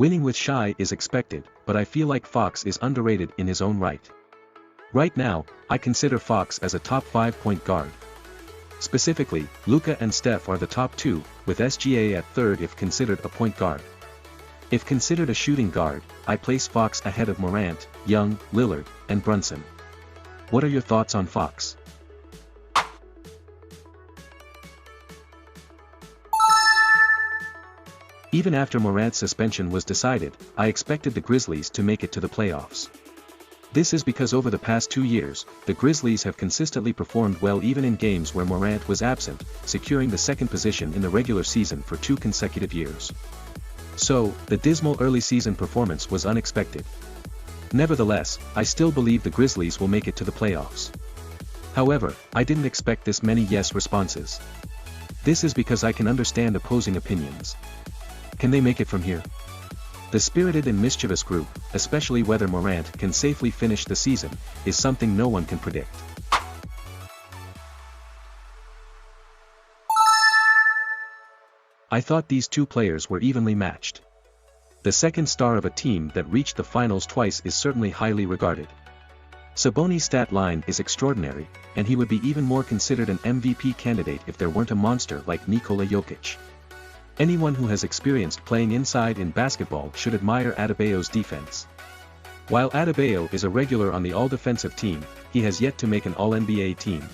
Winning with Shai is expected, but I feel like Fox is underrated in his own right. Right now, I consider Fox as a top 5 point guard. Specifically, Luka and Steph are the top 2, with SGA at third if considered a point guard. If considered a shooting guard, I place Fox ahead of Morant, Young, Lillard, and Brunson. What are your thoughts on Fox? Even after Morant's suspension was decided, I expected the Grizzlies to make it to the playoffs. This is because over the past 2 years, the Grizzlies have consistently performed well even in games where Morant was absent, securing the second position in the regular season for 2 consecutive years. So, the dismal early season performance was unexpected. Nevertheless, I still believe the Grizzlies will make it to the playoffs. However, I didn't expect this many yes responses. This is because I can understand opposing opinions. Can they make it from here? The spirited and mischievous group, especially whether Morant can safely finish the season, is something no one can predict. I thought these two players were evenly matched. The second star of a team that reached the finals twice is certainly highly regarded. Sabonis' stat line is extraordinary, and he would be even more considered an MVP candidate if there weren't a monster like Nikola Jokic. Anyone who has experienced playing inside in basketball should admire Adebayo's defense. While Adebayo is a regular on the all-defensive team, he has yet to make an All-NBA team.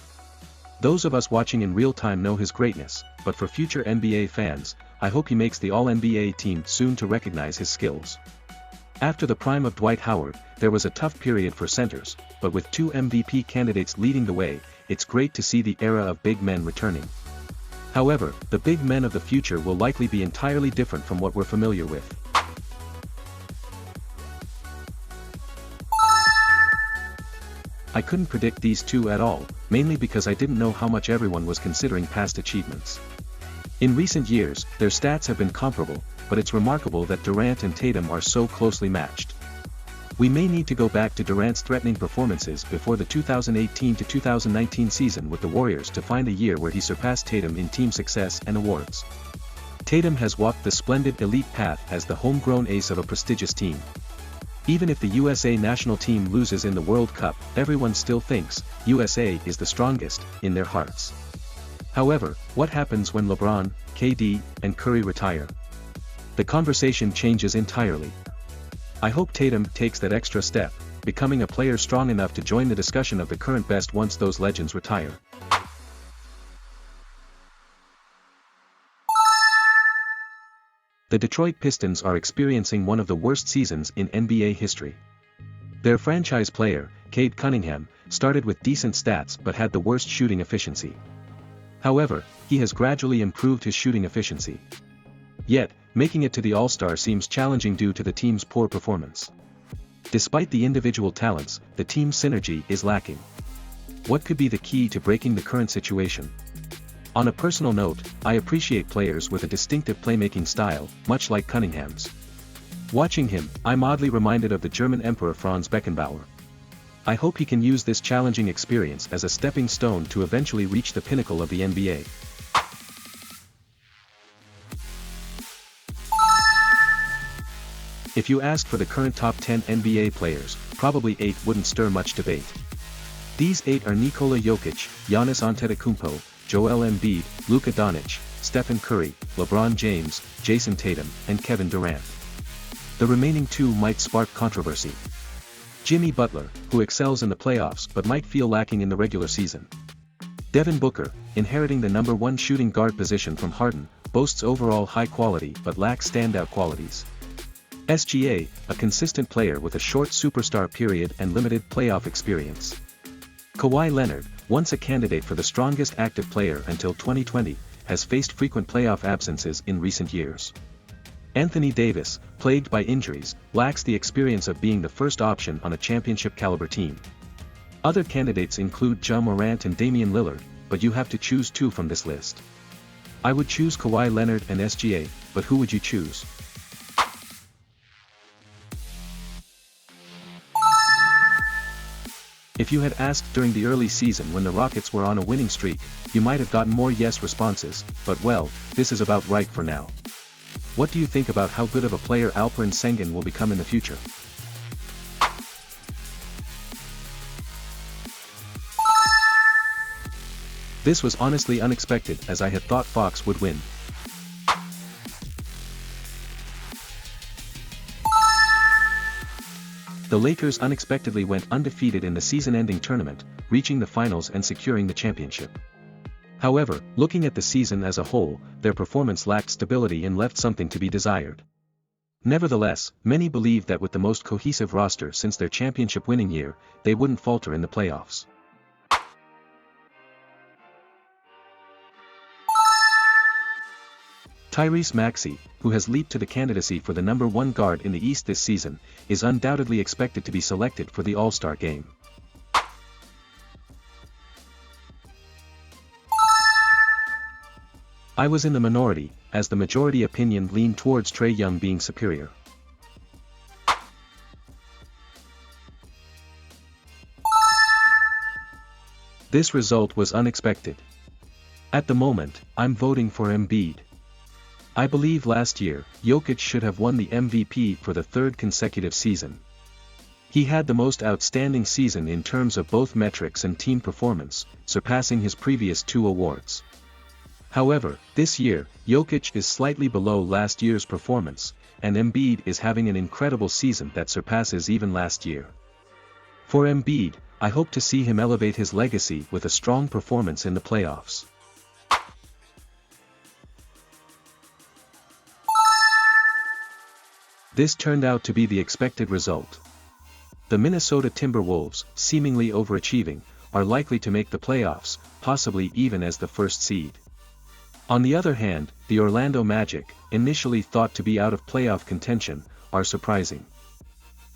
Those of us watching in real time know his greatness, but for future NBA fans, I hope he makes the All-NBA team soon to recognize his skills. After the prime of Dwight Howard, there was a tough period for centers, but with 2 MVP candidates leading the way, it's great to see the era of big men returning. However, the big men of the future will likely be entirely different from what we're familiar with. I couldn't predict these two at all, mainly because I didn't know how much everyone was considering past achievements. In recent years, their stats have been comparable, but it's remarkable that Durant and Tatum are so closely matched. We may need to go back to Durant's threatening performances before the 2018-2019 season with the Warriors to find a year where he surpassed Tatum in team success and awards. Tatum has walked the splendid elite path as the homegrown ace of a prestigious team. Even if the USA national team loses in the World Cup, everyone still thinks USA is the strongest in their hearts. However, what happens when LeBron, KD, and Curry retire? The conversation changes entirely. I hope Tatum takes that extra step, becoming a player strong enough to join the discussion of the current best once those legends retire. The Detroit Pistons are experiencing one of the worst seasons in NBA history. Their franchise player, Cade Cunningham, started with decent stats but had the worst shooting efficiency. However, he has gradually improved his shooting efficiency. Yet, making it to the All-Star seems challenging due to the team's poor performance. Despite the individual talents, the team synergy is lacking. What could be the key to breaking the current situation? On a personal note, I appreciate players with a distinctive playmaking style, much like Cunningham's. Watching him, I'm oddly reminded of the German Emperor Franz Beckenbauer. I hope he can use this challenging experience as a stepping stone to eventually reach the pinnacle of the NBA. If you asked for the current top 10 NBA players, probably 8 wouldn't stir much debate. These 8 are Nikola Jokic, Giannis Antetokounmpo, Joel Embiid, Luka Doncic, Stephen Curry, LeBron James, Jason Tatum, and Kevin Durant. The remaining 2 might spark controversy. Jimmy Butler, who excels in the playoffs but might feel lacking in the regular season. Devin Booker, inheriting the number 1 shooting guard position from Harden, boasts overall high quality but lacks standout qualities. SGA, a consistent player with a short superstar period and limited playoff experience. Kawhi Leonard, once a candidate for the strongest active player until 2020, has faced frequent playoff absences in recent years. Anthony Davis, plagued by injuries, lacks the experience of being the first option on a championship-caliber team. Other candidates include Ja Morant and Damian Lillard, but you have to choose 2 from this list. I would choose Kawhi Leonard and SGA, but who would you choose? If you had asked during the early season when the Rockets were on a winning streak, you might have gotten more yes responses, but well, this is about right for now. what do you think about how good of a player Alperen Sengun will become in the future? This was honestly unexpected, as I had thought Fox would win. The Lakers unexpectedly went undefeated in the season-ending tournament, reaching the finals and securing the championship. However, looking at the season as a whole, their performance lacked stability and left something to be desired. Nevertheless, many believe that with the most cohesive roster since their championship-winning year, they wouldn't falter in the playoffs. Tyrese Maxey, who has leaped to the candidacy for the #1 guard in the East this season, is undoubtedly expected to be selected for the All-Star game. I was in the minority, as the majority opinion leaned towards Trae Young being superior. This result was unexpected. At the moment, I'm voting for Embiid. I believe last year, Jokic should have won the MVP for the third consecutive season. He had the most outstanding season in terms of both metrics and team performance, surpassing his previous 2 awards. However, this year, Jokic is slightly below last year's performance, and Embiid is having an incredible season that surpasses even last year. For Embiid, I hope to see him elevate his legacy with a strong performance in the playoffs. This turned out to be the expected result. The Minnesota Timberwolves, seemingly overachieving, are likely to make the playoffs, possibly even as the first seed. On the other hand, the Orlando Magic, initially thought to be out of playoff contention, are surprising.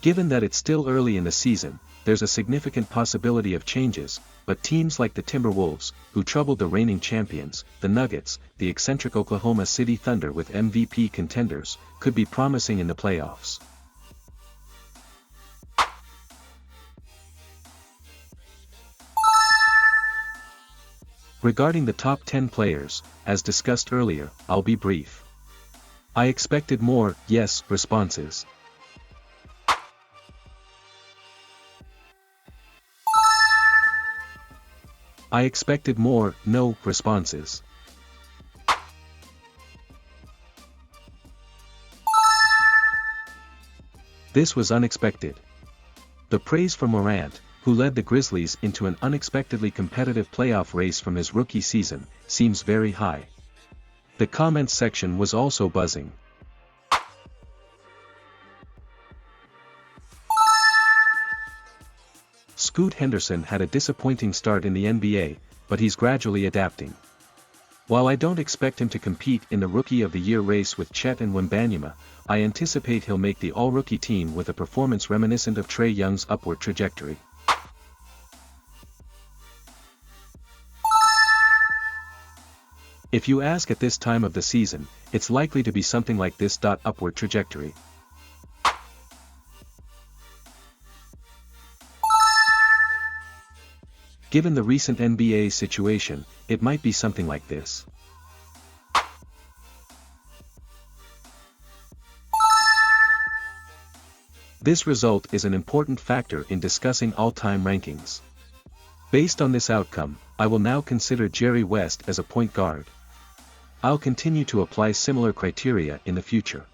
Given that it's still early in the season, there's a significant possibility of changes, but teams like the Timberwolves, who troubled the reigning champions, the Nuggets, the eccentric Oklahoma City Thunder with MVP contenders, could be promising in the playoffs. Regarding the top 10 players, as discussed earlier, I'll be brief. I expected more yes responses. I expected more no responses. This was unexpected. The praise for Morant, who led the Grizzlies into an unexpectedly competitive playoff race from his rookie season, seems very high. The comments section was also buzzing. Scoot Henderson had a disappointing start in the NBA, but he's gradually adapting. While I don't expect him to compete in the Rookie of the Year race with Chet and Wembanyama, I anticipate he'll make the All-Rookie team with a performance reminiscent of Trae Young's upward trajectory. If you ask at this time of the season, it's likely to be something like this. Upward trajectory. Given the recent NBA situation, it might be something like this. This result is an important factor in discussing all-time rankings. Based on this outcome, I will now consider Jerry West as a point guard. I'll continue to apply similar criteria in the future.